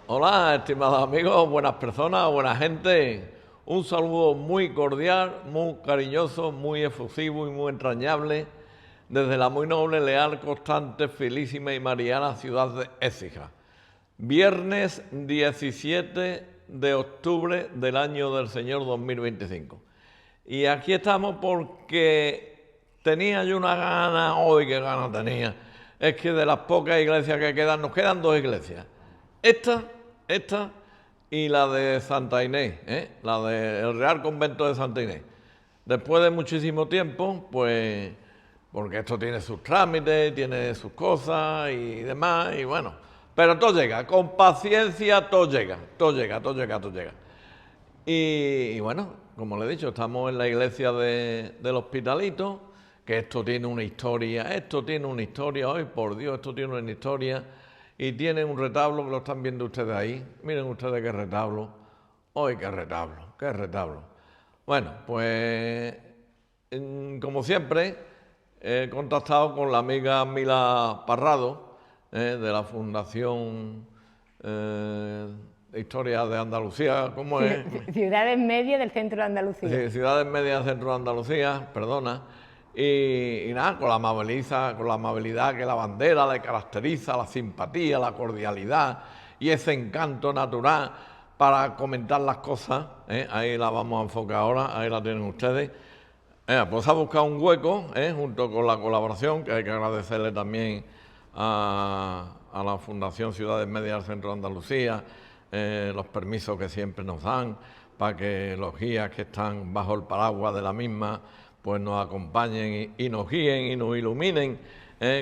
Hola, estimados amigos, buenas personas, buena gente. Un saludo muy cordial, muy cariñoso, muy efusivo y muy entrañable desde la muy noble, leal, constante, felísima y mariana ciudad de Écija. Viernes 17 de octubre del año del Señor 2025. Y aquí estamos porque tenía yo una gana, hoy qué gana tenía, es que de las pocas iglesias que quedan, nos quedan dos iglesias. Esta y la de Santa Inés, la del Real Convento de Santa Inés. Después de muchísimo tiempo, pues, porque esto tiene sus trámites, tiene sus cosas y demás, y bueno, pero todo llega, con paciencia todo llega. Y bueno, como le he dicho, estamos en la iglesia del Hospitalito, que esto tiene una historia, hoy por Dios, esto tiene una historia. Y tiene un retablo que lo están viendo ustedes ahí. Miren ustedes qué retablo. ¡Ay, qué retablo! Bueno, pues como siempre he contactado con la amiga Mila Parrado de la Fundación Historia de Andalucía. ¿Cómo es? Ciudades Medias del Centro de Andalucía. Sí, Ciudades Medias del Centro de Andalucía, perdona. Y nada, con la amabilidad que la bandera le caracteriza, la simpatía, la cordialidad y ese encanto natural para comentar las cosas, ahí la vamos a enfocar ahora, ahí la tienen ustedes. Pues ha buscado un hueco, junto con la colaboración, que hay que agradecerle también a la Fundación Ciudades Medias del Centro de Andalucía, los permisos que siempre nos dan para que los guías que están bajo el paraguas de la misma pues nos acompañen y nos guíen y nos iluminen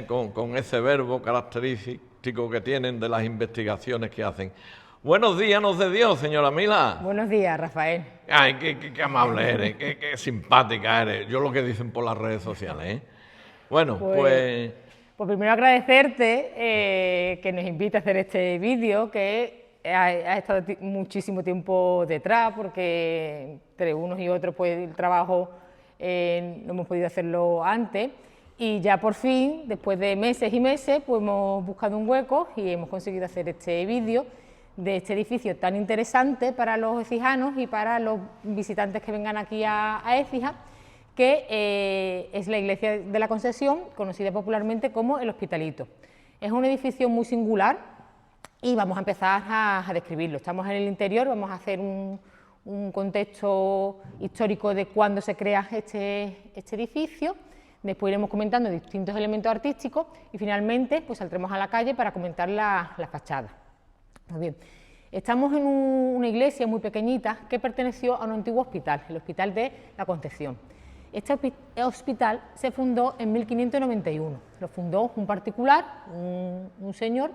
con ese verbo característico que tienen de las investigaciones que hacen. Buenos días, nos de Dios, señora Mila. Buenos días, Rafael. Ay, qué amable eres, qué simpática eres. Yo lo que dicen por las redes sociales, Bueno, pues primero agradecerte que nos invite a hacer este vídeo, que ha estado muchísimo tiempo detrás, porque entre unos y otros pues el trabajo no hemos podido hacerlo antes, y ya por fin, después de meses y meses, pues hemos buscado un hueco y hemos conseguido hacer este vídeo de este edificio tan interesante para los ecijanos y para los visitantes que vengan aquí a Écija, que es la Iglesia de la Concesión, conocida popularmente como el Hospitalito. Es un edificio muy singular y vamos a empezar a describirlo. Estamos en el interior, vamos a hacer un contexto histórico de cuándo se crea este edificio, después iremos comentando distintos elementos artísticos y finalmente pues saldremos a la calle para comentar la fachada. Muy bien, estamos en una iglesia muy pequeñita que perteneció a un antiguo hospital, el Hospital de la Concepción. Este hospital se fundó en 1591, lo fundó un particular, un señor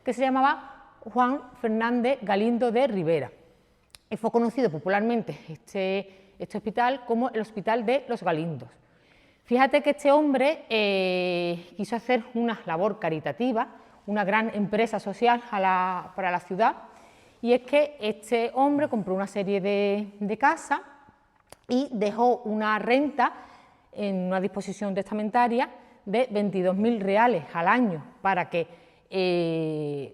que se llamaba Juan Fernández Galindo de Rivera. Y fue conocido popularmente este hospital como el Hospital de los Galindos. Fíjate que este hombre quiso hacer una labor caritativa, una gran empresa social para la ciudad, y es que este hombre compró una serie de casas y dejó una renta en una disposición testamentaria de 22.000 reales al año para que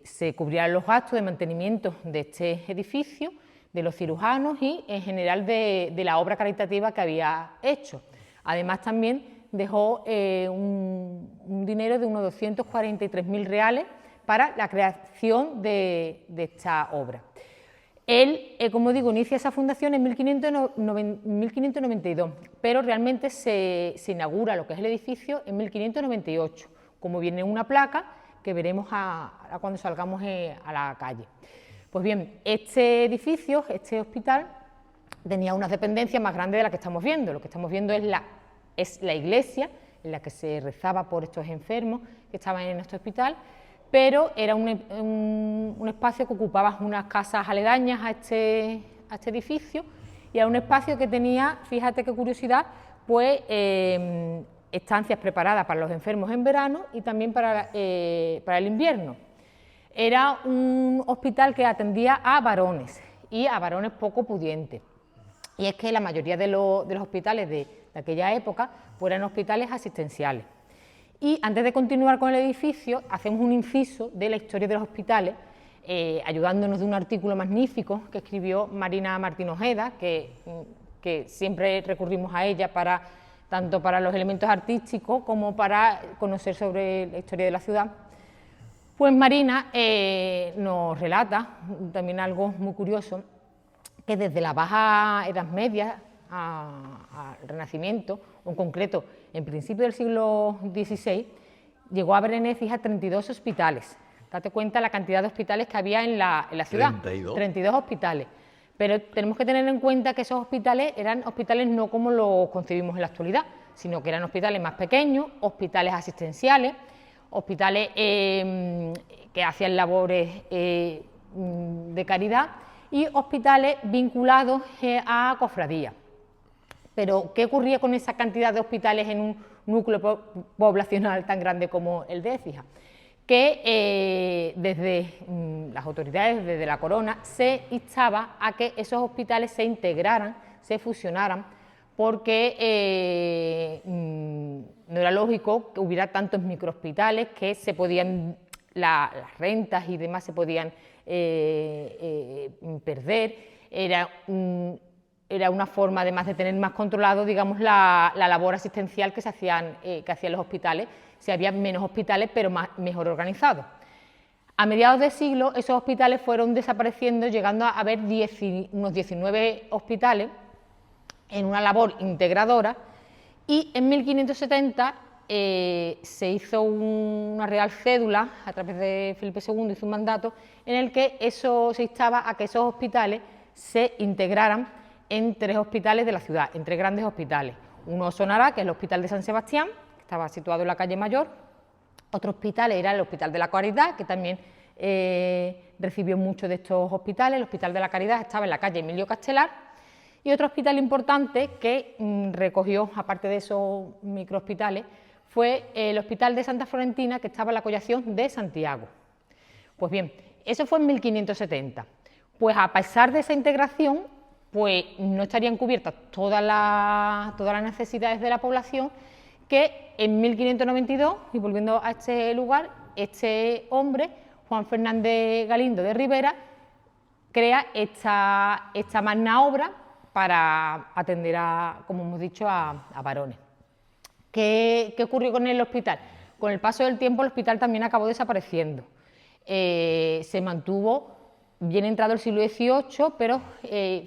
se cubrieran los gastos de mantenimiento de este edificio, de los cirujanos y en general de la obra caritativa que había hecho. Además también dejó un dinero de unos 243.000 reales para la creación de esta obra. Él, como digo, inicia esa fundación en 1592, pero realmente se inaugura lo que es el edificio en 1598, como viene en una placa que veremos cuando salgamos a la calle. Pues bien, este edificio, este hospital, tenía unas dependencias más grandes de las que estamos viendo. Lo que estamos viendo es la iglesia en la que se rezaba por estos enfermos que estaban en este hospital, pero era un espacio que ocupaba unas casas aledañas a este edificio, y era un espacio que tenía, fíjate qué curiosidad, pues estancias preparadas para los enfermos en verano y también para el invierno. Era un hospital que atendía a varones y a varones poco pudientes. Y es que la mayoría de los hospitales de aquella época pues eran hospitales asistenciales. Y antes de continuar con el edificio, hacemos un inciso de la historia de los hospitales ayudándonos de un artículo magnífico que escribió Marina Martín Ojeda, que siempre recurrimos a ella tanto para los elementos artísticos como para conocer sobre la historia de la ciudad. Pues Marina nos relata también algo muy curioso, que desde la Baja Edad Media al Renacimiento, o en concreto en principio del siglo XVI, llegó a haber en Écija 32 hospitales. Date cuenta la cantidad de hospitales que había en la ciudad. 32 hospitales. Pero tenemos que tener en cuenta que esos hospitales eran hospitales no como los concebimos en la actualidad, sino que eran hospitales más pequeños, hospitales asistenciales, hospitales que hacían labores de caridad y hospitales vinculados a cofradías. Pero, ¿qué ocurría con esa cantidad de hospitales en un núcleo poblacional tan grande como el de Écija? Que desde las autoridades, desde la corona, se instaba a que esos hospitales se integraran, se fusionaran, porque no era lógico que hubiera tantos microhospitales que se podían, las rentas y demás se podían perder. Era una forma, además de tener más controlado, digamos, la labor asistencial que hacían los hospitales, si había menos hospitales, pero mejor organizados. A mediados de siglo, esos hospitales fueron desapareciendo, llegando a haber unos 19 hospitales en una labor integradora, y en 1570 se hizo una real cédula, a través de Felipe II hizo un mandato, en el que se instaba a que esos hospitales se integraran en 3 hospitales de la ciudad, en 3 grandes hospitales. Uno sonará, que es el Hospital de San Sebastián, que estaba situado en la calle Mayor. Otro hospital era el Hospital de la Caridad, que también recibió muchos de estos hospitales. El Hospital de la Caridad estaba en la calle Emilio Castelar. Y otro hospital importante que recogió, aparte de esos microhospitales, fue el Hospital de Santa Florentina, que estaba en la Collación de Santiago. Pues bien, eso fue en 1570. Pues a pesar de esa integración, pues no estarían cubiertas todas las necesidades de la población, que en 1592, y volviendo a este lugar, este hombre, Juan Fernández Galindo de Rivera, crea esta magna obra para atender como hemos dicho, a varones. ¿Qué ocurrió con el hospital? Con el paso del tiempo el hospital también acabó desapareciendo. Se mantuvo bien entrado el siglo XVIII, pero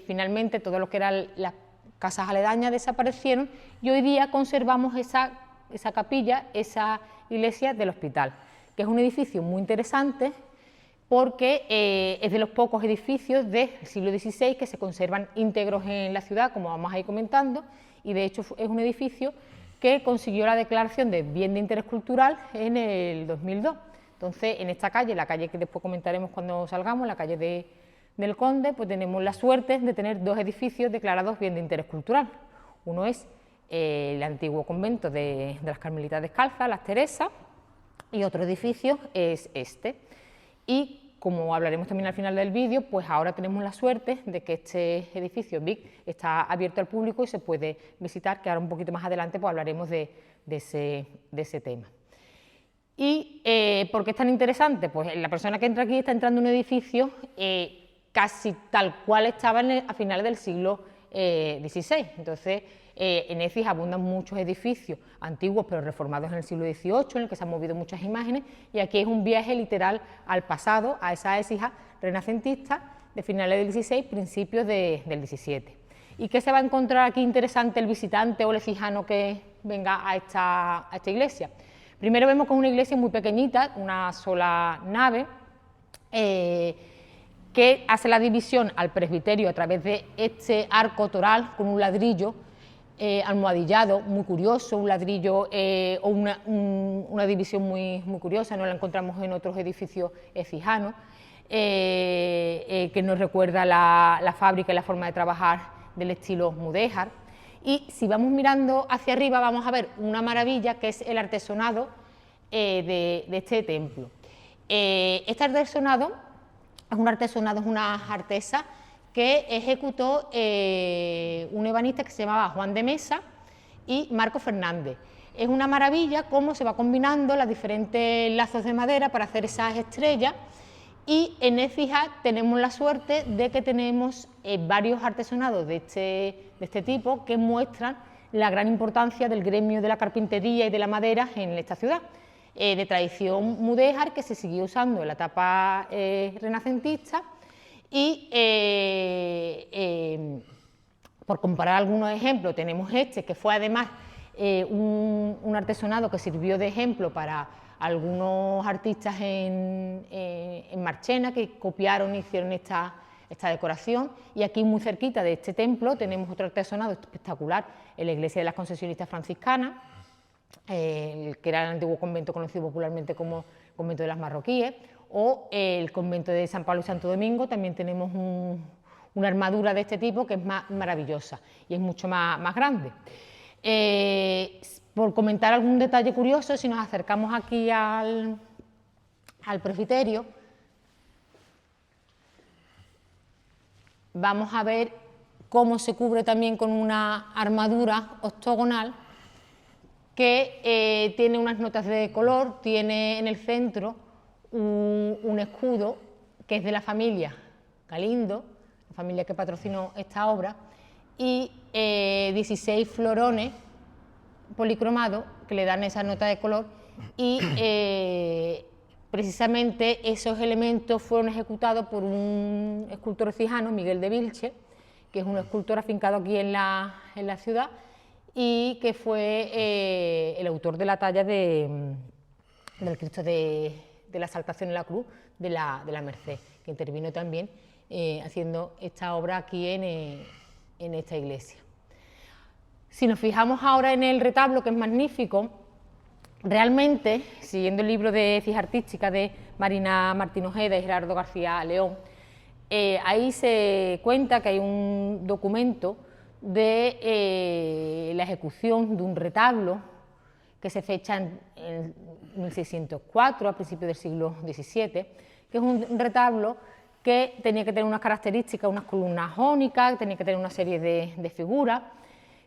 finalmente todo lo que eran las casas aledañas desaparecieron y hoy día conservamos esa capilla, esa iglesia del hospital, que es un edificio muy interesante porque es de los pocos edificios del siglo XVI que se conservan íntegros en la ciudad, como vamos a ir comentando, y de hecho es un edificio que consiguió la declaración de bien de interés cultural en el 2002. Entonces, en esta calle, la calle que después comentaremos cuando salgamos, la calle del Conde, pues tenemos la suerte de tener 2 edificios declarados bien de interés cultural. Uno es el antiguo convento de las Carmelitas Descalzas, las Teresas, y otro edificio es este. Y como hablaremos también al final del vídeo, pues ahora tenemos la suerte de que este edificio BIC está abierto al público y se puede visitar, que ahora un poquito más adelante pues hablaremos de ese tema. ¿Y por qué es tan interesante? Pues la persona que entra aquí está entrando en un edificio casi tal cual estaba a finales del siglo XVI. Entonces, en Écija abundan muchos edificios antiguos pero reformados en el siglo XVIII, en el que se han movido muchas imágenes, y aquí es un viaje literal al pasado, a esa Écija renacentista de finales del XVI, principios del XVII. ¿Y qué se va a encontrar aquí interesante el visitante o el ecijano que venga a esta iglesia? Primero vemos que es una iglesia muy pequeñita, una sola nave, que hace la división al presbiterio a través de este arco toral con un ladrillo almohadillado, muy curioso, un ladrillo o una división muy curiosa, no la encontramos en otros edificios efijanos, que nos recuerda la fábrica y la forma de trabajar del estilo mudéjar. Y si vamos mirando hacia arriba vamos a ver una maravilla que es el artesonado de este templo. Este artesonado es una artesa que ejecutó un ebanista que se llamaba Juan de Mesa y Marco Fernández. Es una maravilla cómo se va combinando los diferentes lazos de madera para hacer esas estrellas, Y en Écija tenemos la suerte de que tenemos varios artesonados de este tipo que muestran la gran importancia del gremio de la carpintería y de la madera en esta ciudad, de tradición mudéjar, que se siguió usando en la etapa renacentista. Y por comparar algunos ejemplos, tenemos este, que fue además un artesonado que sirvió de ejemplo para algunos artistas en Marchena, que copiaron e hicieron esta decoración. Y aquí, muy cerquita de este templo, tenemos otro artesonado espectacular en la iglesia de las Concesionistas Franciscanas, que era el antiguo convento conocido popularmente como Convento de las Marroquíes, o el convento de San Pablo y Santo Domingo. También tenemos una armadura de este tipo que es maravillosa y es mucho más grande. Por comentar algún detalle curioso, si nos acercamos aquí al presbiterio, vamos a ver cómo se cubre también con una armadura octogonal que tiene unas notas de color, tiene en el centro un escudo que es de la familia Galindo, la familia que patrocinó esta obra, y 16 florones policromados que le dan esa nota de color, y precisamente esos elementos fueron ejecutados por un escultor ecijano, Miguel de Vilche, que es un escultor afincado aquí en la ciudad, y que fue el autor de la talla del Cristo de la Exaltación en la Cruz de la Merced, que intervino también haciendo esta obra aquí en esta iglesia. Si nos fijamos ahora en el retablo, que es magnífico, realmente, siguiendo el libro de Écija Artística de Marina Martín Ojeda y Gerardo García León, ahí se cuenta que hay un documento de la ejecución de un retablo que se fecha en 1604, a principios del siglo XVII, que es un retablo que tenía que tener unas características, unas columnas jónicas, tenía que tener una serie de figuras,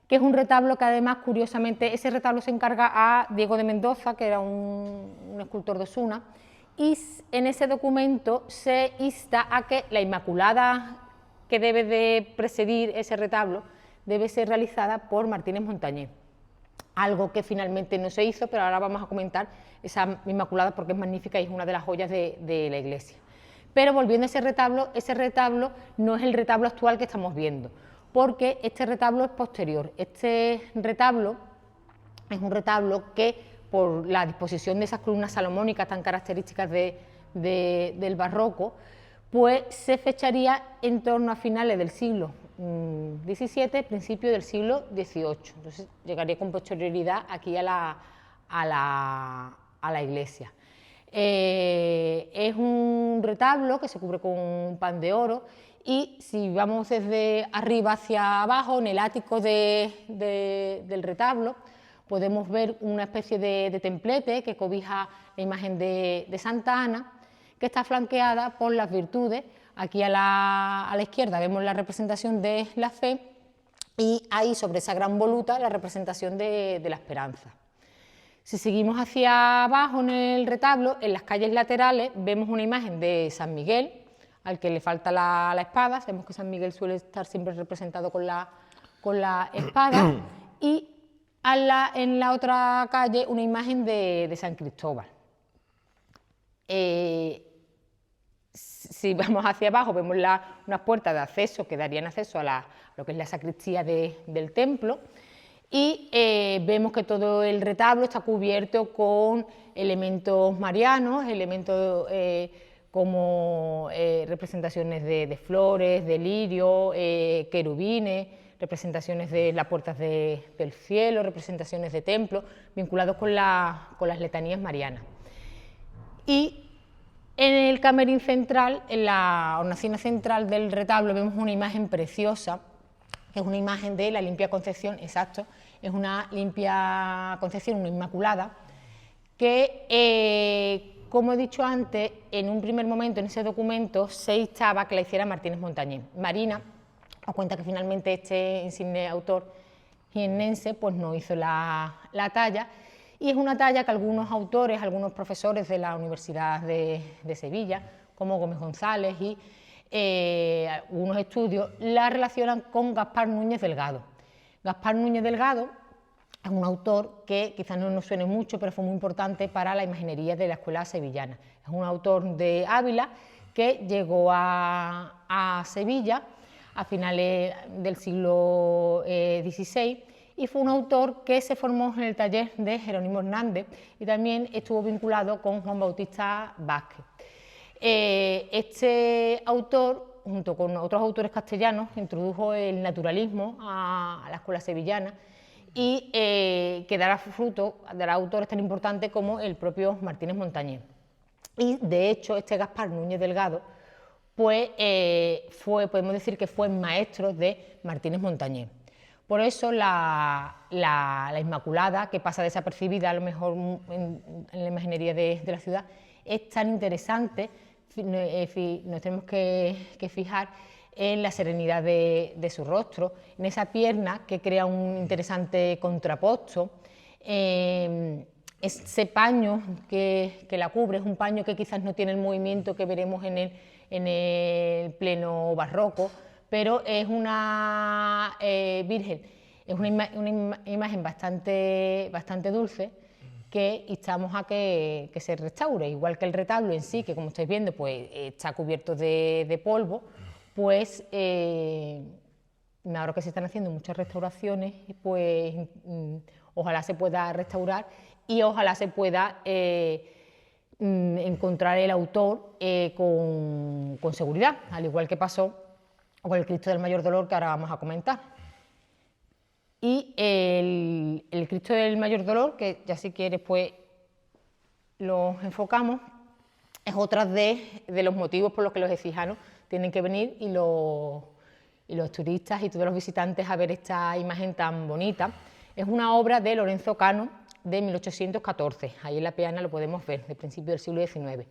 que es un retablo que además, curiosamente, ese retablo se encarga a Diego de Mendoza, que era un escultor de Osuna, y en ese documento se insta a que la Inmaculada que debe de presidir ese retablo debe ser realizada por Martínez Montañés, algo que finalmente no se hizo, pero ahora vamos a comentar esa Inmaculada porque es magnífica y es una de las joyas de la iglesia. Pero volviendo a ese retablo no es el retablo actual que estamos viendo, porque este retablo es posterior. Este retablo es un retablo que, por la disposición de esas columnas salomónicas tan características del barroco, pues se fecharía en torno a finales del siglo XVII, principio del siglo XVIII. Entonces llegaría con posterioridad aquí a la iglesia. Es un retablo que se cubre con un pan de oro, y si vamos desde arriba hacia abajo, en el ático del retablo, podemos ver una especie de templete que cobija la imagen de Santa Ana, que está flanqueada por las virtudes. Aquí a la izquierda vemos la representación de la fe, y ahí sobre esa gran voluta la representación de la esperanza. Si seguimos hacia abajo en el retablo, en las calles laterales vemos una imagen de San Miguel, al que le falta la espada. Sabemos que San Miguel suele estar siempre representado con la espada, y en la otra calle una imagen de San Cristóbal. Si vamos hacia abajo vemos unas puertas de acceso que darían acceso a lo que es la sacristía del templo, y vemos que todo el retablo está cubierto con elementos marianos, elementos como representaciones de flores, de lirio, querubines, representaciones de las puertas del cielo, representaciones de templos, vinculados con las letanías marianas. Y en el camerín central, en la hornacina central del retablo, vemos una imagen preciosa, que es una imagen de la Limpia Concepción, exacto, es una Limpia Concepción, una Inmaculada, que, como he dicho antes, en un primer momento en ese documento se instaba que la hiciera Martínez Montañés. Marina os cuenta que finalmente este insigne autor jiennense pues no hizo la talla, y es una talla que algunos autores, algunos profesores de la Universidad de Sevilla, como Gómez González y algunos estudios, la relacionan con Gaspar Núñez Delgado. Gaspar Núñez Delgado es un autor que quizás no nos suene mucho, pero fue muy importante para la imaginería de la escuela sevillana. Es un autor de Ávila que llegó a Sevilla a finales del siglo XVI y fue un autor que se formó en el taller de Jerónimo Hernández y también estuvo vinculado con Juan Bautista Vázquez. Este autor, junto con otros autores castellanos, introdujo el naturalismo a la escuela sevillana y que dará fruto de autores tan importantes como el propio Martínez Montañés. Y de hecho este Gaspar Núñez Delgado pues, podemos decir que fue maestro de Martínez Montañés. Por eso la Inmaculada, que pasa desapercibida a lo mejor en la imaginería de la ciudad, es tan interesante. Nos tenemos que fijar en la serenidad de su rostro, en esa pierna que crea un interesante contraposto. Ese paño que la cubre es un paño que quizás no tiene el movimiento que veremos en el pleno barroco, pero es una Virgen, es una imagen bastante dulce, que instamos a que se restaure, igual que el retablo en sí, que como estáis viendo pues está cubierto de polvo, pues ahora que se están haciendo muchas restauraciones, pues ojalá se pueda restaurar y ojalá se pueda encontrar el autor con seguridad, al igual que pasó con el Cristo del Mayor Dolor, que ahora vamos a comentar. Y el Cristo del Mayor Dolor, que ya si quieres pues lo enfocamos, es otra de los motivos por los que los efijanos tienen que venir y los turistas y todos los visitantes a ver esta imagen tan bonita. Es una obra de Lorenzo Cano de 1814, ahí en la peana lo podemos ver, de principio del siglo XIX.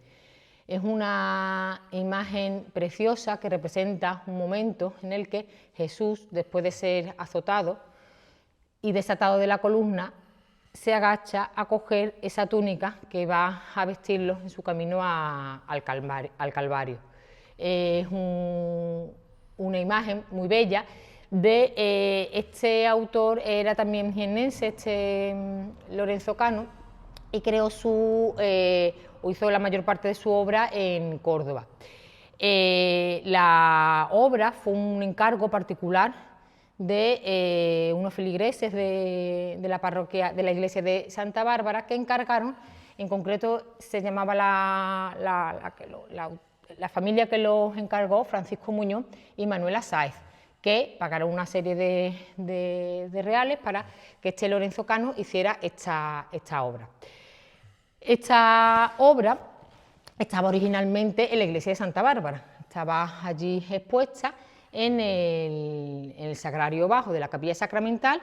Es una imagen preciosa que representa un momento en el que Jesús, después de ser azotado y desatado de la columna, se agacha a coger esa túnica que va a vestirlo en su camino al Calvario. Es una imagen muy bella. Este autor era también jiennense, Lorenzo Cano, y creó hizo la mayor parte de su obra en Córdoba. La obra fue un encargo particular de unos feligreses de la parroquia de la iglesia de Santa Bárbara, que encargaron, en concreto se llamaba la familia que los encargó, Francisco Muñoz y Manuela Sáez, que pagaron una serie de reales para que este Lorenzo Cano hiciera esta obra. Esta obra estaba originalmente en la iglesia de Santa Bárbara, estaba allí expuesta en el sagrario bajo de la capilla sacramental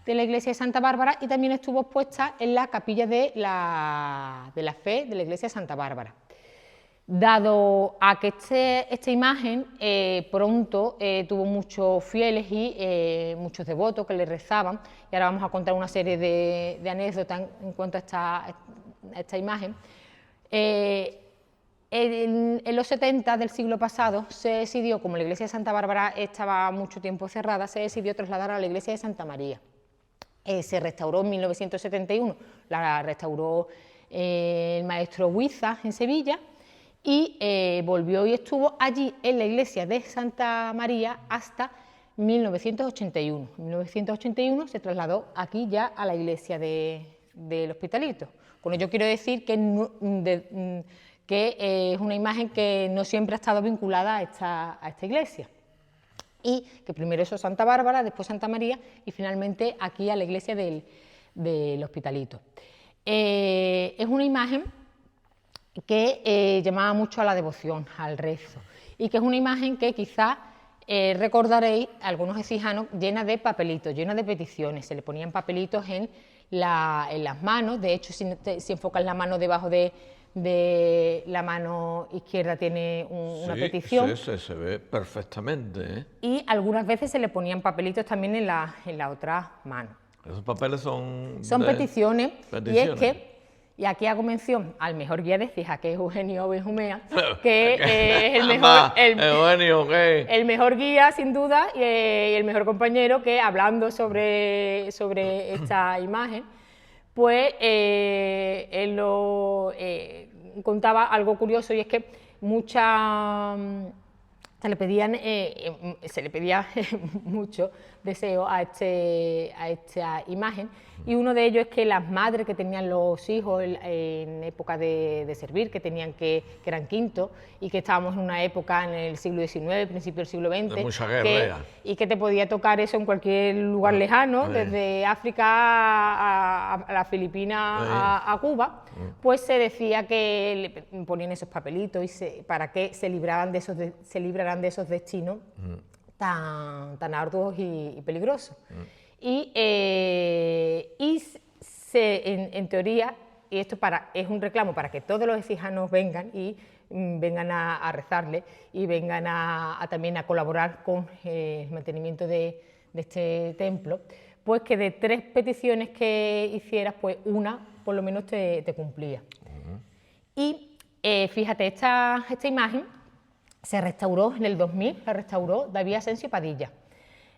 de la iglesia de Santa Bárbara y también estuvo expuesta en la capilla de la fe de la iglesia de Santa Bárbara. Dado a que esta imagen pronto tuvo muchos fieles y muchos devotos que le rezaban, y ahora vamos a contar una serie de anécdotas en cuanto a esta imagen, en los 70 del siglo pasado se decidió, como la iglesia de Santa Bárbara estaba mucho tiempo cerrada, se decidió trasladar a la iglesia de Santa María. Se restauró en 1971, la restauró el maestro Huiza en Sevilla y volvió y estuvo allí en la iglesia de Santa María hasta 1981. En 1981 se trasladó aquí ya a la iglesia del Hospitalito. Con ello quiero decir que es una imagen que no siempre ha estado vinculada a esta iglesia, y que primero hizo Santa Bárbara, después Santa María y finalmente aquí a la iglesia del Hospitalito. Es una imagen que llamaba mucho a la devoción, al rezo, y que es una imagen que quizás recordaréis, algunos exijanos, llena de papelitos, llena de peticiones. Se le ponían papelitos en las manos. De hecho, si enfocas la mano debajo de la mano izquierda tiene una petición. Sí, se ve perfectamente, ¿eh? Y algunas veces se le ponían papelitos también en la otra mano. Esos papeles son peticiones, y es que Y aquí hago mención al mejor guía de Cija, que es Eugenio Benjumea, que es el mejor, Eugenio, ¿qué? el mejor guía, sin duda, y el mejor compañero, que hablando sobre esta imagen, pues él contaba algo curioso, y es que se le pedía mucho deseo a esta imagen, y uno de ellos es que las madres que tenían los hijos en época de servir, que eran quintos, y que estábamos en una época en el siglo XIX, principio del siglo XX, de mucha guerra, y que te podía tocar eso en cualquier lugar lejano, desde África a las Filipinas a Cuba, pues se decía que le ponían esos papelitos para que se libraran de esos destinos tan arduos y peligrosos. En teoría, y esto es un reclamo para que todos los exijanos vengan vengan a rezarle, y vengan también a colaborar con el mantenimiento de este templo, pues que de 3 peticiones que hicieras, pues una por lo menos te cumplía. Y fíjate, esta imagen se restauró en el 2000, la restauró David Asensio Padilla.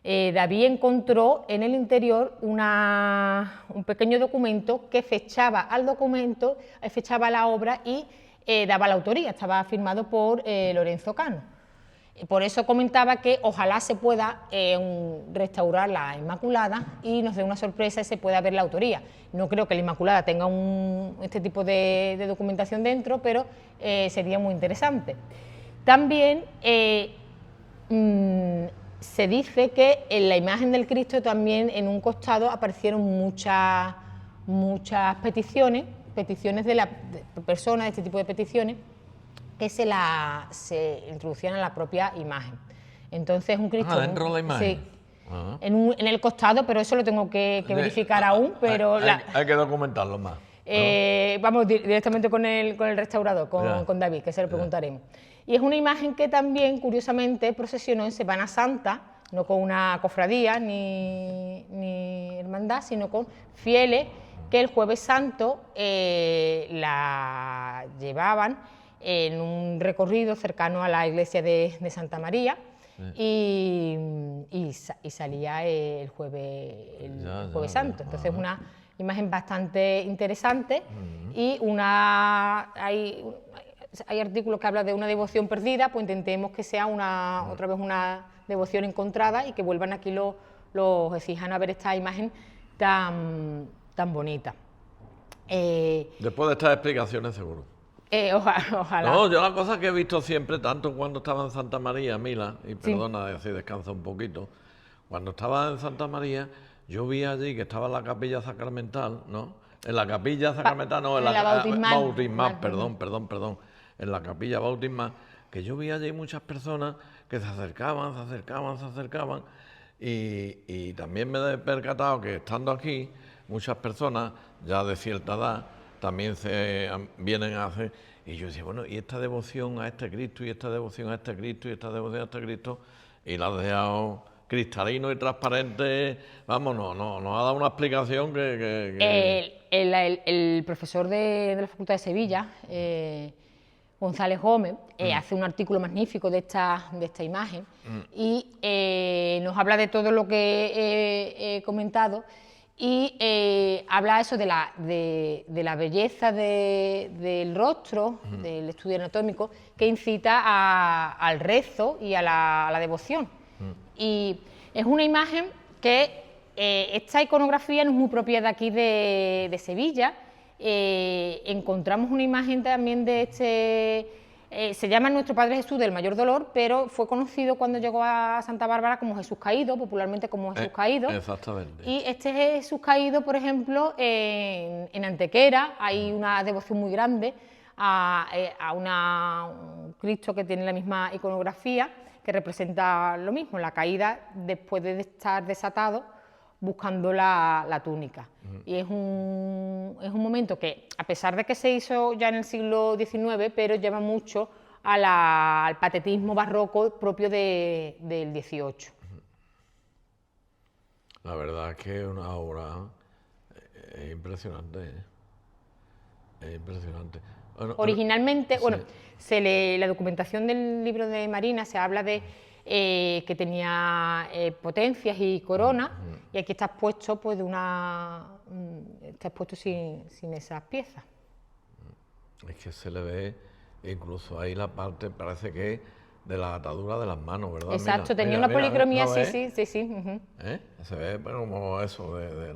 David encontró en el interior un pequeño documento que fechaba la obra y daba la autoría, estaba firmado por Lorenzo Cano. Por eso comentaba que ojalá se pueda restaurar la Inmaculada y nos dé una sorpresa y se pueda ver la autoría. No creo que la Inmaculada tenga este tipo de documentación dentro, pero sería muy interesante. También se dice que en la imagen del Cristo también en un costado aparecieron muchas peticiones de personas, este tipo de peticiones, que se introducían en la propia imagen. Entonces un Cristo... dentro de la imagen. Sí, en el costado, pero eso lo tengo que verificar aún, pero... Hay que documentarlo más. Vamos directamente con el restaurador, con David, que se lo preguntaremos. Y es una imagen que también, curiosamente, procesionó en Semana Santa, no con una cofradía ni hermandad, sino con fieles que el Jueves Santo la llevaban en un recorrido cercano a la iglesia de Santa María, y salía el Jueves Santo. Entonces, una imagen bastante interesante, y hay artículos que hablan de una devoción perdida, pues intentemos que sea otra vez una devoción encontrada, y que vuelvan aquí los exijanos a ver esta imagen tan bonita. Después de estas explicaciones, seguro. Ojalá. No, yo la cosa que he visto siempre, tanto cuando estaba en Santa María, Mila, y perdona si descansa un poquito, cuando estaba en Santa María, yo vi allí que estaba la capilla sacramental, ¿no? En la capilla sacramental, no, en la bautismal, perdón, en la capilla bautismal, que yo vi allí muchas personas que se acercaban, y también me he percatado que estando aquí, muchas personas ya de cierta edad también vienen a hacer, y yo decía, bueno, y esta devoción a este Cristo, y esta devoción a este Cristo, y esta devoción a este Cristo, y la has dejado cristalino y transparente, vamos, nos ha dado una explicación que... El profesor de la Facultad de Sevilla, González Gómez, hace un artículo magnífico de esta imagen, y nos habla de todo lo que he comentado, y habla eso de la belleza del rostro, del estudio anatómico, que incita al rezo y a la devoción. Y es una imagen que esta iconografía no es muy propia de aquí de Sevilla. Encontramos una imagen también de se llama Nuestro Padre Jesús del Mayor Dolor, pero fue conocido cuando llegó a Santa Bárbara como Jesús Caído, popularmente como Jesús Caído. Exactamente. Y este Jesús Caído, por ejemplo, en Antequera hay una devoción muy grande a un Cristo que tiene la misma iconografía, que representa lo mismo, la caída después de estar desatado buscando la túnica. Y es un momento que, a pesar de que se hizo ya en el siglo XIX, pero lleva mucho al patetismo barroco propio del XVIII. La verdad es que es una obra impresionante. Es impresionante. Bueno, Originalmente, sí. bueno, la documentación del libro de Marina se habla de que tenía potencias y coronas, y aquí está expuesto pues está expuesto sin esas piezas. Es que se le ve incluso ahí la parte, parece que es de la atadura de las manos, ¿verdad? Exacto, Mira, tenía mira, una mira, policromía, ¿no ves? sí. Ujú. Se ve bueno, como eso de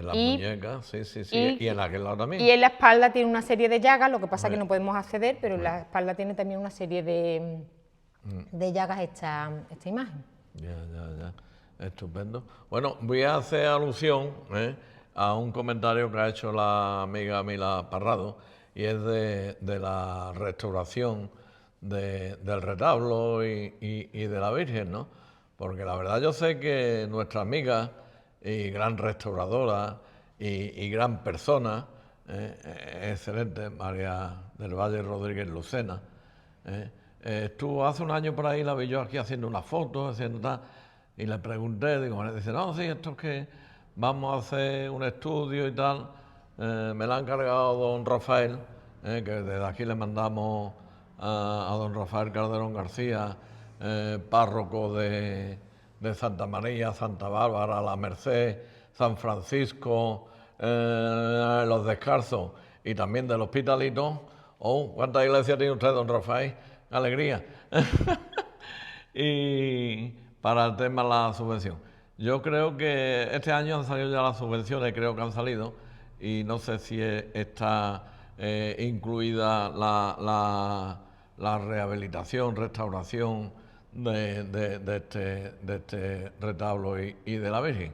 las Y, muñecas, sí. Y en y, aquel lado también. y en la espalda tiene una serie de llagas, lo que pasa es que Hombre. no podemos acceder, pero en la espalda tiene también una serie de llagas esta imagen. Ya. Estupendo. Bueno, voy a hacer alusión a un comentario que ha hecho la amiga Mila Parrado, y es de la restauración del retablo y de la Virgen, ¿no? Porque la verdad yo sé que nuestra amiga y gran restauradora y gran persona, excelente, María del Valle Rodríguez Lucena, estuvo hace un año por ahí, la vi yo aquí haciendo una foto, haciendo tal, y le pregunté, digo, bueno, dice, no, sí, esto es que vamos a hacer un estudio y tal, me la ha encargado don Rafael, que desde aquí le mandamos a don Rafael Calderón García, párroco de Santa María, Santa Bárbara, La Merced, San Francisco, Los Descalzos y también del Hospitalito. Oh, ¿cuántas iglesias tiene usted, don Rafael? Alegría. Y para el tema de la subvención. Yo creo que este año han salido ya las subvenciones, creo que han salido, y no sé si está incluida la rehabilitación, restauración de este retablo y de la Virgen.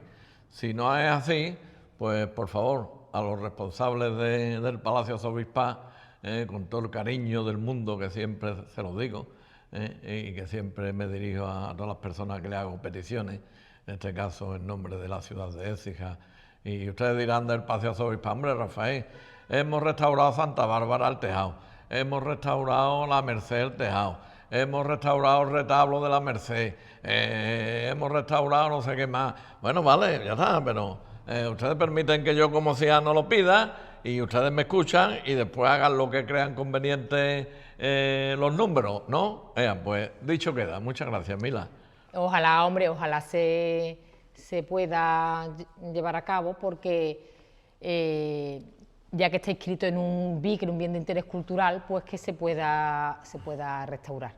Si no es así, pues por favor, a los responsables del Palacio Arzobispal, con todo el cariño del mundo, que siempre se los digo, y que siempre me dirijo a todas las personas que le hago peticiones, en este caso en nombre de la ciudad de Écija. Y ustedes dirán del Palacio Arzobispal, hombre, Rafael, hemos restaurado Santa Bárbara el tejado, hemos restaurado la Merced el tejado, hemos restaurado el retablo de la Merced, hemos restaurado no sé qué más. Bueno, vale, ya está, pero ustedes permiten que yo como ciudadano lo pida y ustedes me escuchan y después hagan lo que crean conveniente los números, ¿no? Pues dicho queda. Muchas gracias, Mila. Ojalá, hombre, ojalá se pueda llevar a cabo porque ya que está inscrito en un BIC, en un bien de interés cultural, pues que se pueda restaurar.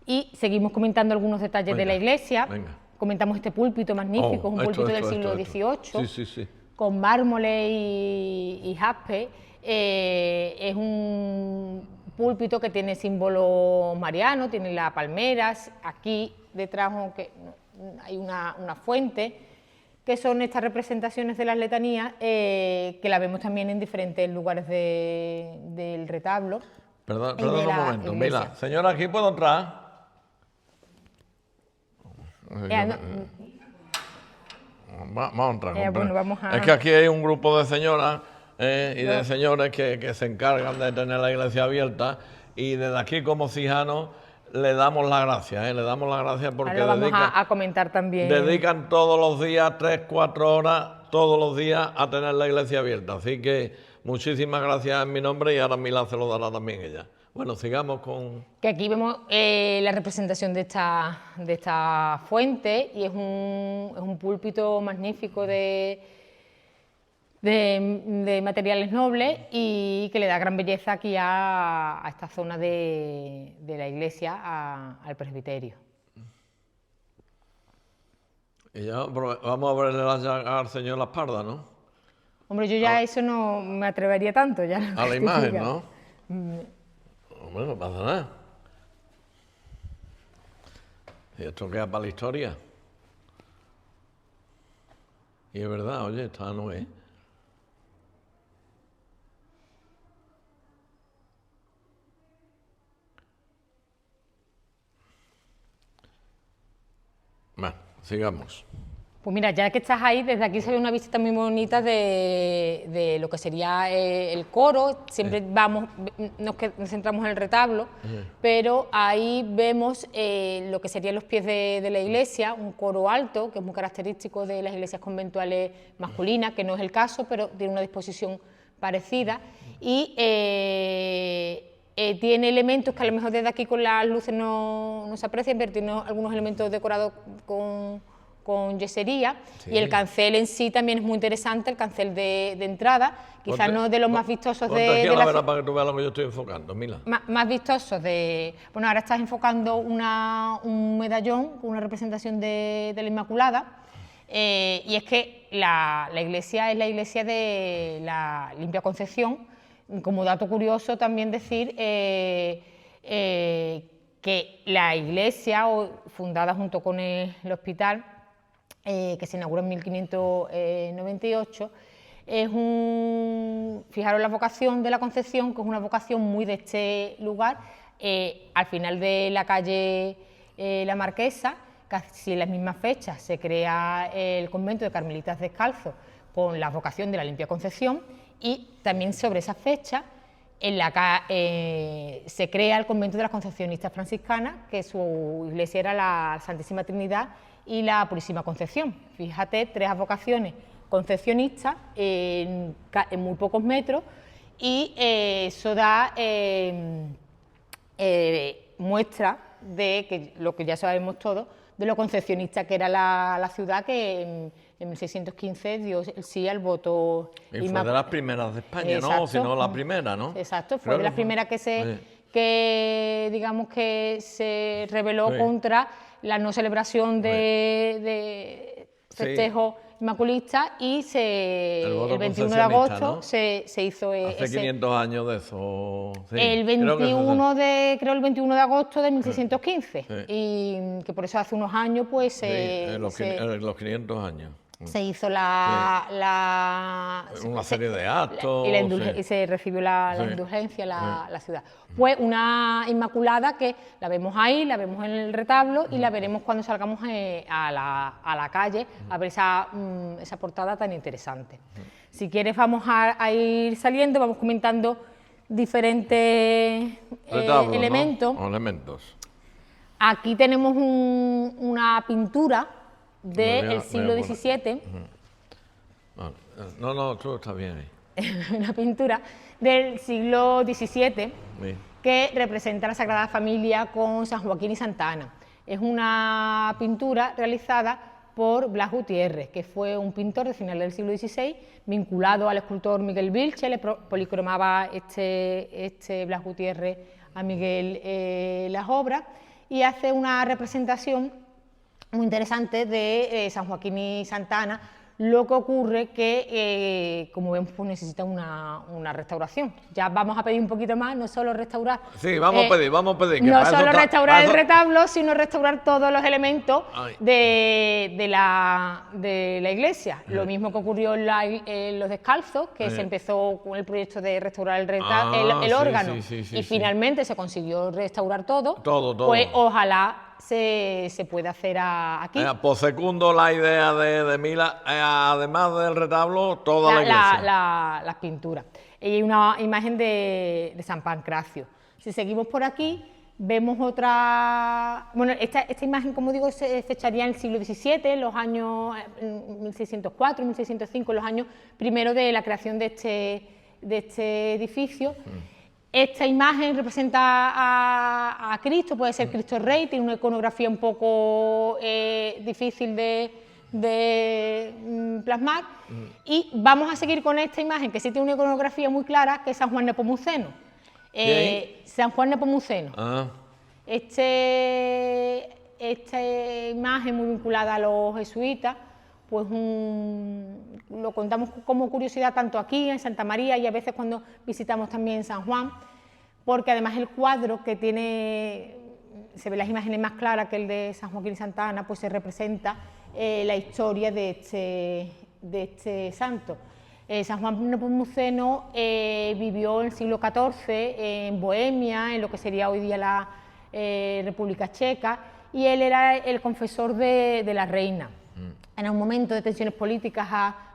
Y seguimos comentando algunos detalles de la iglesia. Venga. Comentamos este púlpito magnífico, un púlpito del siglo XVIII, sí. con mármoles y jaspe. Es un púlpito que tiene símbolos marianos, tiene las palmeras, aquí detrás hay una fuente, que son estas representaciones de las letanías, que la vemos también en diferentes lugares del retablo. Perdón un momento, Mila. Señora, ¿aquí puedo entrar? Vamos a entrar. Bueno, vamos a... Es que aquí hay un grupo de señoras y de señores que se encargan de tener la iglesia abierta, y desde aquí como cijanos le damos las gracias, le damos las gracias porque ahora vamos a comentar también. Dedican todos los días 3-4 horas, todos los días, a tener la iglesia abierta. Así que muchísimas gracias en mi nombre, y ahora Mila se lo dará también ella. Bueno, sigamos con... Que aquí vemos la representación de esta fuente, y es un púlpito magnífico de materiales nobles, y que le da gran belleza aquí a esta zona de la iglesia, al presbiterio. Y ya vamos a verle al Señor la espalda, ¿no? Hombre, yo ya eso no me atrevería tanto. Ya a la imagen, ¿no? Hombre, no pasa nada. Y esto queda para la historia. Y es verdad, oye, esta no es. Bueno, sigamos. Pues mira, ya que estás ahí, desde aquí se ve una visita muy bonita de lo que sería el coro. Siempre nos centramos en el retablo, pero ahí vemos lo que serían los pies de la iglesia, un coro alto, que es muy característico de las iglesias conventuales masculinas, que no es el caso, pero tiene una disposición parecida, y tiene elementos que a lo mejor desde aquí con las luces no se aprecian, pero tiene algunos elementos decorados con yesería, sí. Y el cancel en sí también es muy interesante, el cancel de entrada, quizás no de los más vistosos de la verdad para que tú veas lo que yo estoy enfocando, Mila. Más vistosos de... Bueno, ahora estás enfocando un medallón con una representación de la Inmaculada, y es que la iglesia es la iglesia de la Limpia Concepción. Como dato curioso también decir que la iglesia, fundada junto con el hospital, que se inauguró en 1598, es fijaros la vocación de la Concepción, que es una vocación muy de este lugar, al final de la calle La Marquesa, casi en las mismas fechas, se crea el convento de Carmelitas Descalzos con la vocación de la Limpia Concepción, y también sobre esa fecha se crea el convento de las Concepcionistas Franciscanas, que su iglesia era la Santísima Trinidad y la Purísima Concepción. Fíjate, 3 advocaciones concepcionistas en muy pocos metros, y eso da muestra de que lo que ya sabemos todos, de lo concepcionista que era la ciudad, que en 1615 dio el sí al voto. Y fue de las primeras de España, exacto, ¿no? Si no la primera, ¿no? Exacto, fue de las primeras que digamos que se rebeló contra la no celebración de festejo inmaculista, y el 21 de agosto, ¿no? se hizo hace 500 años de eso. Sí, el 21 de agosto de 1615, y que por eso hace unos años pues los 500 años. Se hizo una serie de actos. Y se recibió la indulgencia la ciudad. Pues una Inmaculada que la vemos ahí, la vemos en el retablo, y la veremos cuando salgamos a la calle a ver esa portada tan interesante. Si quieres vamos a ir saliendo, vamos comentando diferentes elementos. ¿No? Elementos. Aquí tenemos una pintura del siglo XVII. No, todo está bien ahí. Una pintura del siglo XVII que representa a la Sagrada Familia con San Joaquín y Santa Ana. Es una pintura realizada por Blas Gutiérrez, que fue un pintor de finales del siglo XVI, vinculado al escultor Miguel Vilche. Le policromaba este Blas Gutiérrez a Miguel las obras, y hace una representación muy interesante de San Joaquín y Santa Ana. Lo que ocurre que, como vemos, pues necesita una restauración. Ya vamos a pedir un poquito más, no solo restaurar... Sí, vamos a pedir. No solo restaurar el retablo, sino restaurar todos los elementos de la iglesia. Lo mismo que ocurrió en los Descalzos, que se empezó con el proyecto de restaurar el órgano, y finalmente se consiguió restaurar todo. Pues ojalá se puede hacer aquí. Por segundo la idea de Mila, además del retablo, toda la iglesia. Las pinturas. Y una imagen de San Pancracio. Si seguimos por aquí, vemos otra... Bueno, esta imagen, como digo, se fecharía en el siglo XVII, en los años 1604, 1605, en los años primero de la creación de este edificio. Esta imagen representa a Cristo, puede ser Cristo Rey, tiene una iconografía un poco difícil de plasmar, y vamos a seguir con esta imagen que sí tiene una iconografía muy clara, que es San Juan Nepomuceno. San Juan Nepomuceno. Esta imagen muy vinculada a los jesuitas, pues lo contamos como curiosidad tanto aquí en Santa María y a veces cuando visitamos también San Juan, porque además el cuadro que tiene, se ven las imágenes más claras que el de San Joaquín y Santa Ana, pues se representa la historia de este santo. San Juan Nepomuceno vivió en el siglo XIV en Bohemia, en lo que sería hoy día la República Checa, y él era el confesor de la reina. En un momento de tensiones políticas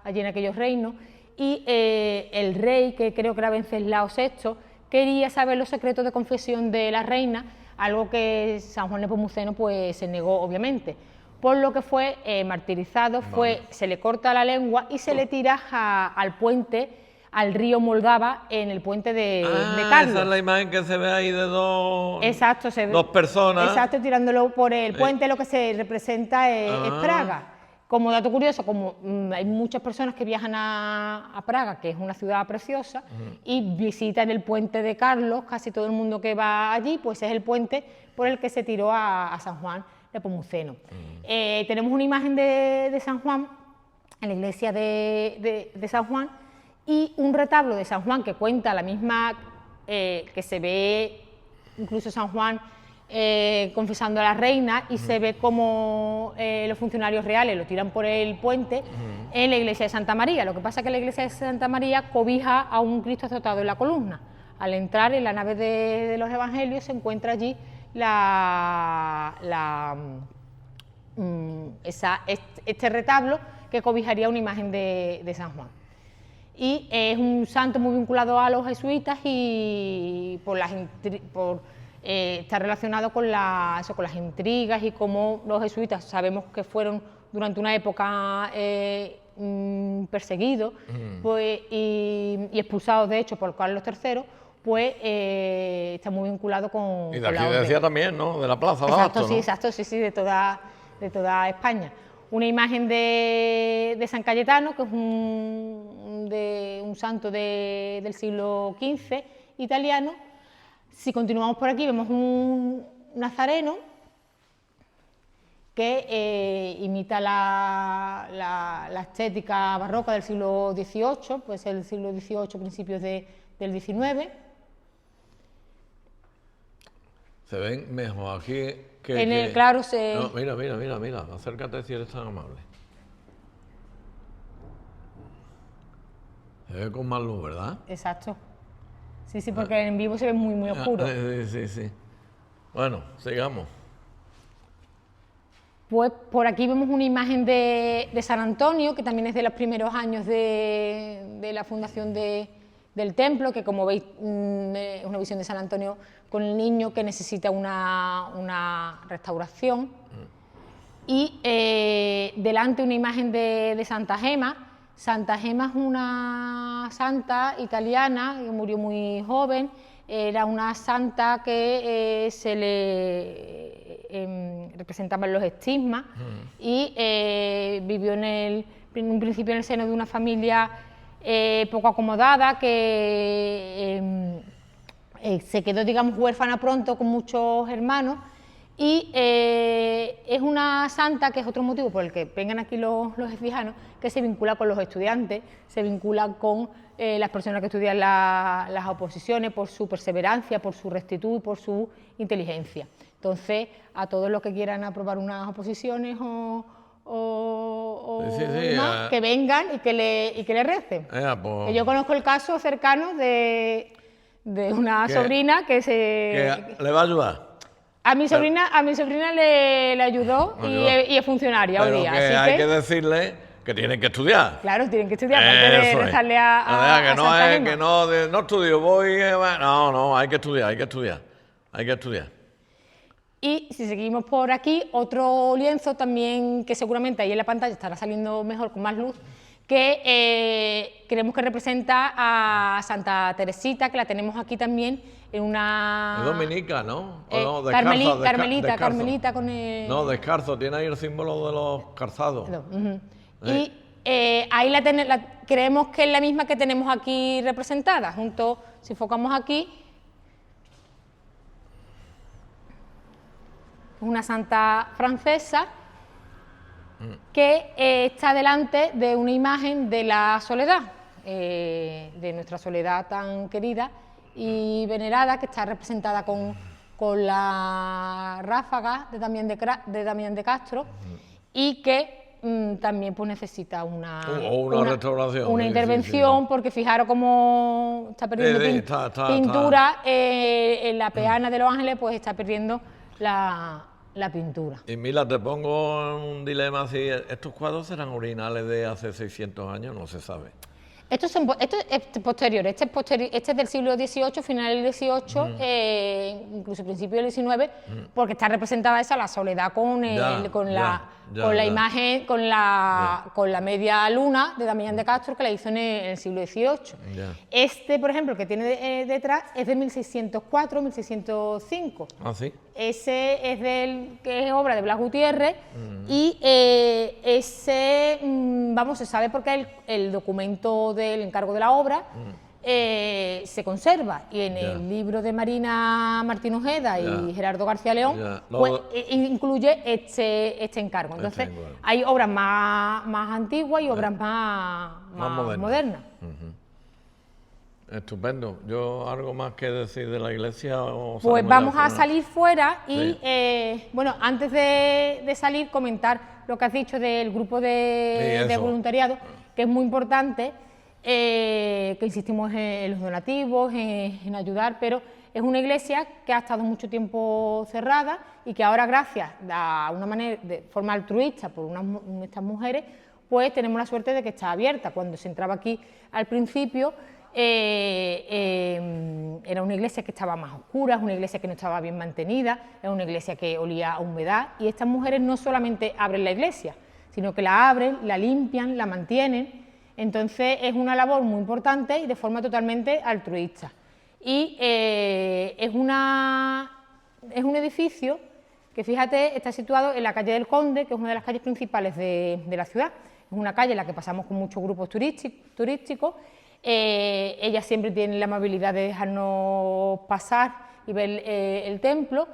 allí en aquellos reinos, y el rey, que creo que era Venceslao VI, quería saber los secretos de confesión de la reina, algo que San Juan Nepomuceno pues se negó obviamente, por lo que fue martirizado, se le corta la lengua y se le tira al puente al río Moldava en el puente de Carlos. Esa es la imagen que se ve ahí de dos, exacto, se ve, dos personas. Exacto, tirándolo por el puente, lo que se representa es Praga. Como dato curioso, como hay muchas personas que viajan a Praga, que es una ciudad preciosa, y visitan el puente de Carlos, casi todo el mundo que va allí, pues es el puente por el que se tiró a San Juan Nepomuceno. Tenemos una imagen de San Juan en la iglesia de San Juan, y un retablo de San Juan que cuenta la misma, que se ve incluso San Juan confesando a la reina, y se ve como los funcionarios reales lo tiran por el puente en la iglesia de Santa María. Lo que pasa es que la iglesia de Santa María cobija a un Cristo azotado en la columna. Al entrar en la nave de los evangelios se encuentra allí este retablo que cobijaría una imagen de San Juan. Y es un santo muy vinculado a los jesuitas, y está relacionado con las intrigas, y cómo los jesuitas sabemos que fueron durante una época perseguidos pues, y expulsados de hecho por Carlos III, pues está muy vinculado con... Y de aquí decía también, ¿no? De la plaza de Exacto, Abasto, sí, ¿no? exacto, sí, de toda España. Una imagen de San Cayetano, que es un santo del siglo XV italiano. Si continuamos por aquí vemos un nazareno que imita la estética barroca del siglo XVIII, pues el siglo XVIII, principios del XIX. Se ven mejor aquí que... En el claro se... No, mira, acércate si eres tan amable. Se ve con más luz, ¿verdad? Exacto. Sí, porque en vivo se ve muy oscuro. Sí. Bueno, sigamos. Pues por aquí vemos una imagen de San Antonio, que también es de los primeros años de la fundación del templo, que como veis es una visión de San Antonio con el niño que necesita una restauración. Y delante una imagen de Santa Gema. Santa Gema es una santa italiana que murió muy joven. Era una santa que se le representaban los estigmas, y vivió en un principio en el seno de una familia poco acomodada, que se quedó, digamos, huérfana pronto con muchos hermanos, y es una santa, que es otro motivo por el que vengan aquí los efijanos, que se vincula con los estudiantes, se vincula con las personas que estudian las oposiciones, por su perseverancia, por su rectitud y por su inteligencia. Entonces, a todos los que quieran aprobar unas oposiciones que vengan y que le recen. Pues, que yo conozco el caso cercano de una sobrina que le va a ayudar. A mi sobrina le ayudó, y es funcionaria hoy día. Pero hay que decirle que tienen que estudiar. Claro, tienen que estudiar, antes de rezarle a Santa Gema. Que no estudio, voy... No, hay que estudiar. Y si seguimos por aquí, otro lienzo también, que seguramente ahí en la pantalla estará saliendo mejor, con más luz, que creemos que representa a Santa Teresita, que la tenemos aquí también en una... Es dominica, ¿no? ¿O no? Carmelita con el... No, descalzo, tiene ahí el símbolo de los calzados. Y ahí creemos que es la misma que tenemos aquí representada, si enfocamos aquí, una santa francesa que está delante de una imagen de la Soledad, de nuestra Soledad tan querida y venerada, que está representada con la ráfaga de Damián de Castro, y que también pues necesita una restauración, una intervención, porque fijaros cómo está perdiendo pintura. En la peana de los Ángeles pues está perdiendo la pintura. Y Mila, te pongo en un dilema así. ¿Estos cuadros serán originales de hace 600 años? No se sabe. Esto es posterior, este es del siglo XVIII, final del XVIII, incluso principio del XIX, porque está representada esa, la Soledad con con la imagen, con la media luna de Damián de Castro, que la hizo en el siglo XVIII. Ya. Este, por ejemplo, que tiene detrás, es de 1604, 1605. Ah, sí. Ese que es obra de Blas Gutiérrez y ese, vamos, se sabe porque el documento del encargo de la obra se conserva, y en el libro de Marina Martín Ojeda y Gerardo García León pues, incluye este encargo. Entonces hay obras más antiguas y obras más modernas. Estupendo. ¿Yo algo más que decir de la iglesia? Pues vamos a salir fuera y, bueno, antes de salir, comentar lo que has dicho del grupo de voluntariado, que es muy importante, que insistimos en los donativos, en ayudar, pero es una iglesia que ha estado mucho tiempo cerrada y que ahora, gracias a una manera, de forma altruista por estas mujeres, pues tenemos la suerte de que está abierta. Cuando se entraba aquí al principio, era una iglesia que estaba más oscura, es una iglesia que no estaba bien mantenida, es una iglesia que olía a humedad, y estas mujeres no solamente abren la iglesia, sino que la abren, la limpian, la mantienen. Entonces es una labor muy importante y de forma totalmente altruista. Y es un edificio que, fíjate, está situado en la calle del Conde, que es una de las calles principales de la ciudad. Es una calle en la que pasamos con muchos grupos turísticos. Ella siempre tiene la amabilidad de dejarnos pasar y ver el templo,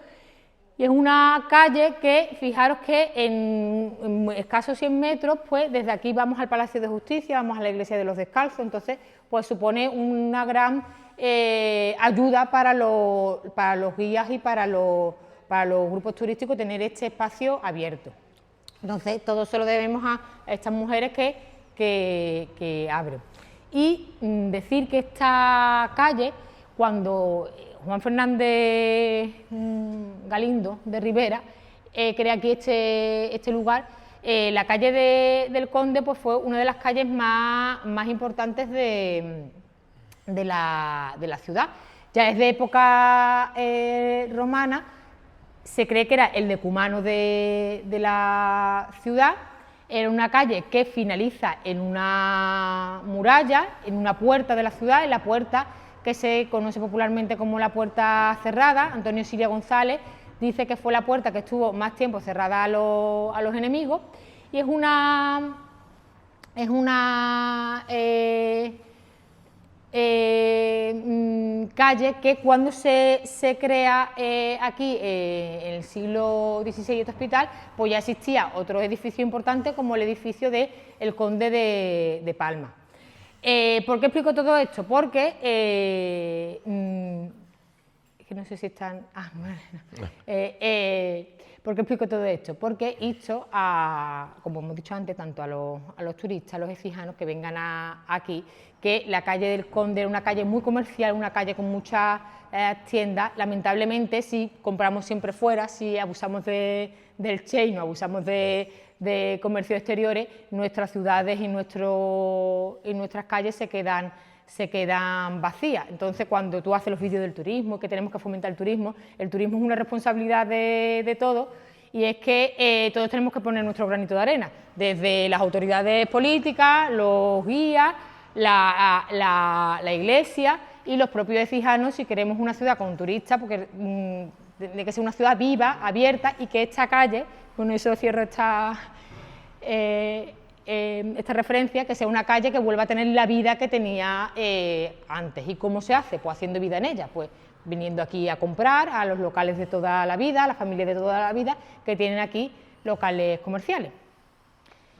y es una calle que, fijaros que en escasos 100 metros, pues desde aquí vamos al Palacio de Justicia, vamos a la Iglesia de los Descalzos. Entonces pues supone una gran ayuda para los guías y para los grupos turísticos tener este espacio abierto. Entonces todo se lo debemos a estas mujeres que abren. Y decir que esta calle, cuando Juan Fernández Galindo de Rivera crea aquí este lugar, la calle del Conde pues fue una de las calles más importantes de la ciudad. Ya desde época romana se cree que era el decumano de la ciudad. Era una calle que finaliza en una muralla, en una puerta de la ciudad, en la puerta que se conoce popularmente como la Puerta Cerrada. Antonio Siria González dice que fue la puerta que estuvo más tiempo cerrada a los enemigos, y es una calle que, cuando se crea aquí en el siglo XVI este hospital, pues ya existía otro edificio importante como el edificio del Conde de Palma. ¿Por qué explico todo esto? Porque que no sé si están... ¿Por qué explico todo esto? Porque insto como hemos dicho antes, tanto a los turistas, a los exijanos que vengan aquí, que la calle del Conde era una calle muy comercial, una calle con muchas tiendas. Lamentablemente, si compramos siempre fuera, si abusamos del chain o abusamos de comercios exteriores, nuestras ciudades y nuestras calles se quedan vacías. Entonces, cuando tú haces los vídeos del turismo, que tenemos que fomentar el turismo es una responsabilidad de todos, y es que todos tenemos que poner nuestro granito de arena, desde las autoridades políticas, los guías, la iglesia y los propios exijanos, si queremos una ciudad con turistas, porque de que sea una ciudad viva, abierta, y que esta calle, con eso cierro esta referencia, que sea una calle que vuelva a tener la vida que tenía antes. ¿Y cómo se hace? Pues haciendo vida en ella, pues viniendo aquí a comprar a los locales de toda la vida, a las familias de toda la vida que tienen aquí locales comerciales.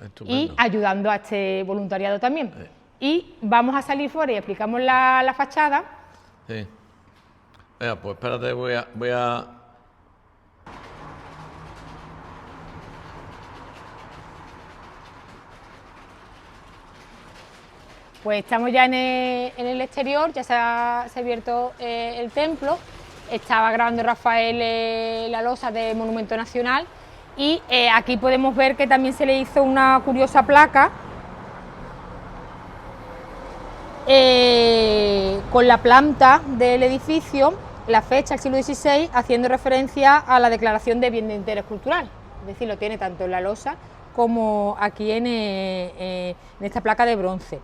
Estupendo. Y ayudando a este voluntariado también. Y vamos a salir fuera y explicamos la fachada. Sí. Venga, pues espérate, voy a... Pues estamos ya en el exterior, ya se ha abierto el templo. Estaba grabando Rafael la losa de Monumento Nacional, y aquí podemos ver que también se le hizo una curiosa placa con la planta del edificio, la fecha, el siglo XVI, haciendo referencia a la declaración de bien de interés cultural decir, lo tiene tanto en la losa como aquí en esta placa de bronce.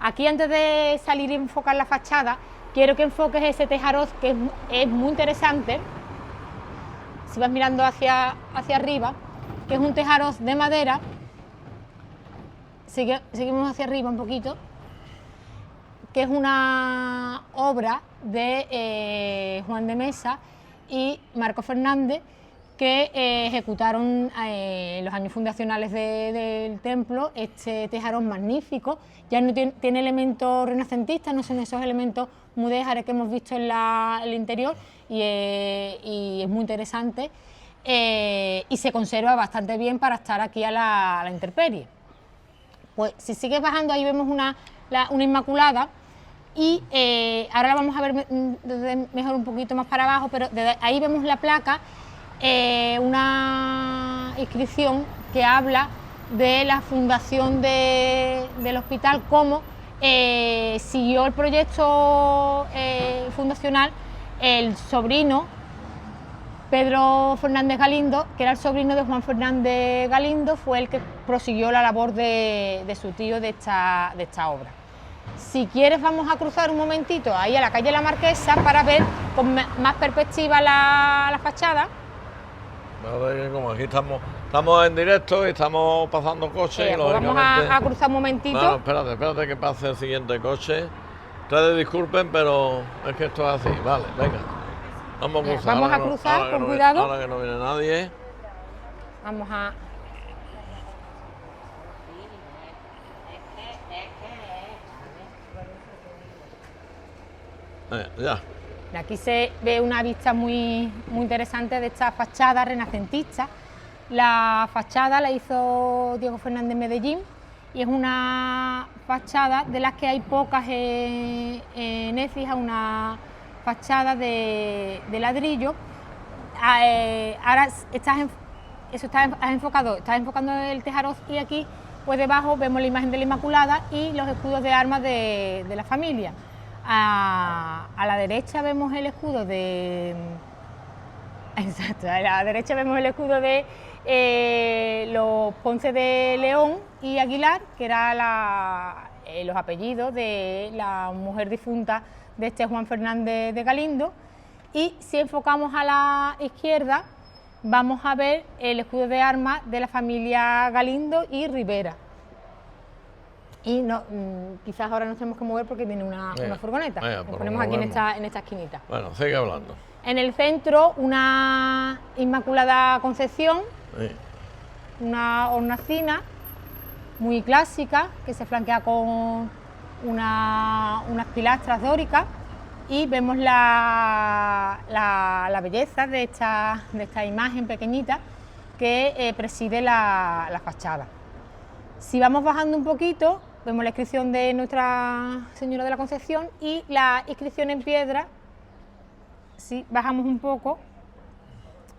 Aquí, antes de salir y enfocar la fachada, quiero que enfoques ese tejaroz, que es muy interesante. Si vas mirando hacia arriba, que es un tejaroz de madera. Seguimos hacia arriba un poquito, que es una obra de Juan de Mesa y Marco Fernández, que ejecutaron en los años fundacionales del templo este tejarón magnífico. Ya no tiene elementos renacentistas, no son esos elementos mudéjares que hemos visto en el interior, y es muy interesante, y se conserva bastante bien para estar aquí a la intemperie. Pues si sigues bajando, ahí vemos una Inmaculada, y ahora la vamos a ver mejor un poquito más para abajo, pero desde ahí vemos la placa, una inscripción que habla de la fundación del hospital, cómo siguió el proyecto fundacional el sobrino Pedro Fernández Galindo, que era el sobrino de Juan Fernández Galindo, fue el que prosiguió la labor de su tío de esta obra. Si quieres, vamos a cruzar un momentito ahí a la calle La Marquesa para ver con más perspectiva la fachada. Como aquí estamos en directo y estamos pasando coches. Y pues vamos a cruzar un momentito. Bueno, espérate que pase el siguiente coche. Ustedes disculpen, pero es que esto es así. Vale, venga. Vamos a cruzar. Vamos a cruzar con cuidado. Ahora que no viene nadie. Vamos a... Ya. Aquí se ve una vista muy interesante de esta fachada renacentista. La fachada la hizo Diego Fernández Medellín y es una fachada de las que hay pocas en Écija, una fachada de ladrillo. Ahora estás enfocando el tejaroz, y aquí pues debajo vemos la imagen de la Inmaculada y los escudos de armas de la familia. A la derecha vemos el escudo de... Exacto, a la derecha vemos el escudo de los Ponce de León y Aguilar, que eran los apellidos de la mujer difunta de este Juan Fernández de Galindo. Y si enfocamos a la izquierda, vamos a ver el escudo de armas de la familia Galindo y Rivera. Y no, quizás ahora nos tenemos que mover porque tiene una furgoneta. Nos ponemos aquí en esta esquinita. Bueno, sigue hablando. En el centro, una Inmaculada Concepción, una hornacina muy clásica que se flanquea con unas pilastras dóricas, y vemos la belleza de esta imagen pequeñita que preside la fachada. Si vamos bajando un poquito, vemos la inscripción de Nuestra Señora de la Concepción y la inscripción en piedra. Si bajamos un poco,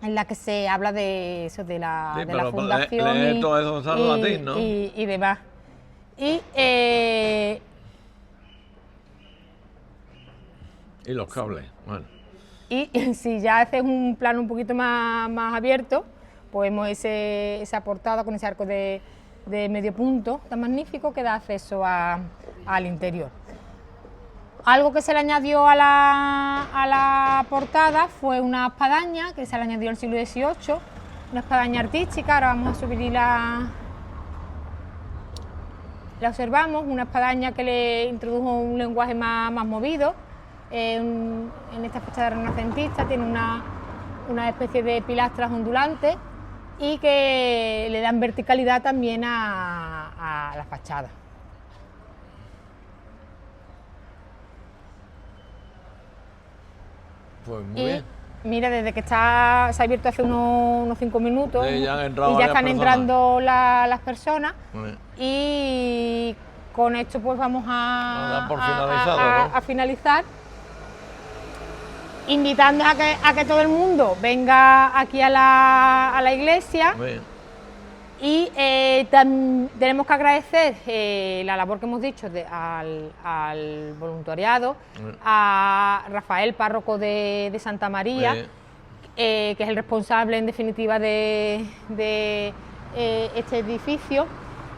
en la que se habla de eso, de la fundación todo eso está en latín, ¿no? y demás. Y los cables, bueno. Y si ya haces un plano un poquito más abierto, pues vemos esa portada con ese arco de medio punto tan magnífico que da acceso al interior. Algo que se le añadió a la portada fue una espadaña que se le añadió en el siglo XVIII, una espadaña artística. Ahora vamos a subir y la observamos, una espadaña que le introdujo un lenguaje más movido. En esta fachada renacentista tiene una especie de pilastras ondulantes y que le dan verticalidad también a la fachada. Pues muy bien. Mira, desde que se ha abierto hace unos 5 minutos, sí, ya están entrando las personas, y con esto pues vamos a finalizar, invitando a que todo el mundo venga aquí a la iglesia. Bien. Y tenemos que agradecer la labor que hemos dicho al voluntariado, a Rafael, párroco de Santa María, que es el responsable en definitiva de este edificio,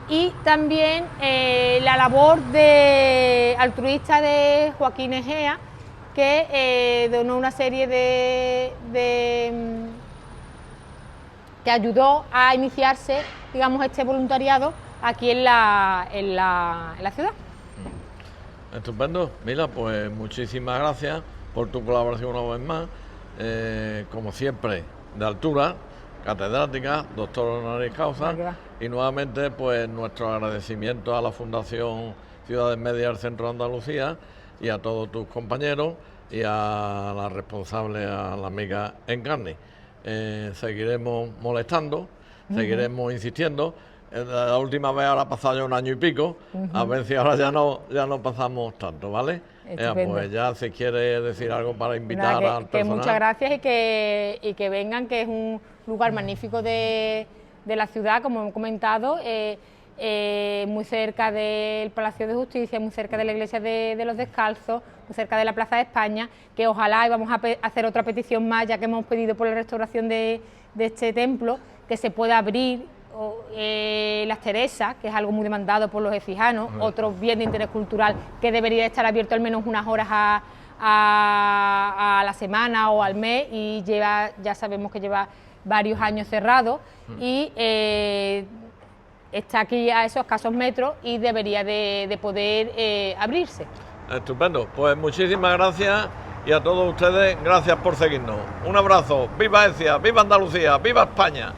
y también la labor altruista de Joaquín Egea, que donó una serie que ayudó a iniciarse, digamos, este voluntariado aquí en la ciudad. Estupendo. Mira, pues muchísimas gracias por tu colaboración una vez más. Como siempre, de altura, catedrática, doctor honoris causa, y nuevamente pues nuestro agradecimiento a la Fundación Ciudades Medias del Centro de Andalucía y a todos tus compañeros y a la responsable, a la amiga Encarni. Seguiremos molestando, seguiremos insistiendo. La última vez ahora ha pasado ya un año y pico, a ver si ahora ya no pasamos tanto, ¿vale? Pues ya si quiere decir algo para invitar al personal. Que muchas gracias y que vengan, que es un lugar magnífico de la ciudad, como he comentado, muy cerca del Palacio de Justicia, muy cerca de la Iglesia de los Descalzos, muy cerca de la Plaza de España, que ojalá, y vamos a hacer otra petición más, ya que hemos pedido por la restauración de este templo, que se pueda abrir las Teresas, que es algo muy demandado por los efijanos, otro bien de interés cultural que debería estar abierto al menos unas horas a la semana o al mes, y ya sabemos que lleva varios años cerrado, y está aquí a esos escasos metros y debería de poder abrirse. Estupendo, pues muchísimas gracias, y a todos ustedes gracias por seguirnos. Un abrazo, viva Ecija, viva Andalucía, viva España.